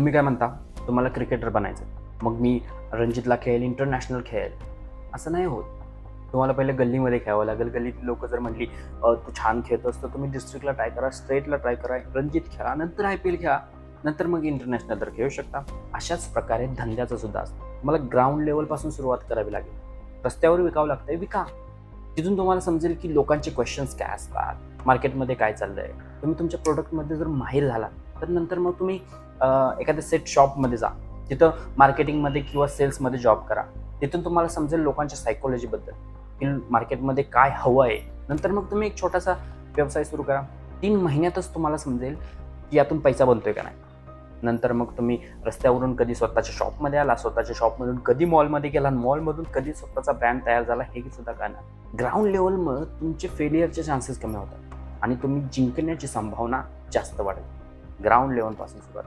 तुम्ही काय म्हणता, तुम्हाला क्रिकेटर बनायचं, मग मी रणजीतला खेळेल, इंटरनॅशनल खेळेल, असं नाही होत. तुम्हाला पहिले गल्लीमध्ये खेळावं लागेल. गल्लीतली लोकं जर म्हटली तू छान खेळतोस, तर तुम्ही डिस्ट्रिक्टला ट्राय करा, स्टेटला ट्राय करा, रणजीत खेळा, नंतर IPL खेळा, नंतर मग इंटरनॅशनल तर खेळू शकता. अशाच प्रकारे धंद्याचं सुद्धा असतं. तुम्हाला ग्राउंड लेवलपासून सुरुवात करावी लागेल. रस्त्यावर विकावं लागतंय, विका. तिथून तुम्हाला समजेल की लोकांचे क्वेश्चन्स काय असतात, मार्केटमध्ये काय चाललंय. तुम्ही तुमच्या प्रोडक्टमध्ये जर माहीर झाला, तर नंतर मग तुम्ही एखाद्या सेट शॉपमध्ये जा, तिथं मार्केटिंगमध्ये किंवा सेल्समध्ये जॉब करा. तिथून तुम्हाला समजेल लोकांच्या सायकोलॉजीबद्दल, की मार्केटमध्ये काय हवं आहे. नंतर मग तुम्ही एक छोटासा व्यवसाय सुरू करा. 3 महिन्यातच तुम्हाला समजेल की यातून पैसा बनतोय का नाही. नंतर मग तुम्ही रस्त्यावरून कधी स्वतःच्या शॉपमध्ये आला, स्वतःच्या शॉपमधून कधी मॉलमध्ये गेला, मॉलमधून कधी स्वतःचा ब्रँड तयार झाला, हे सुद्धा कळणार. ग्राउंड लेवलवर तुमचे फेलियरचे चान्सेस कमी होतात आणि तुम्ही जिंकण्याची संभावना जास्त वाढेल. ग्राउंड लेवलपासून सुरुवात.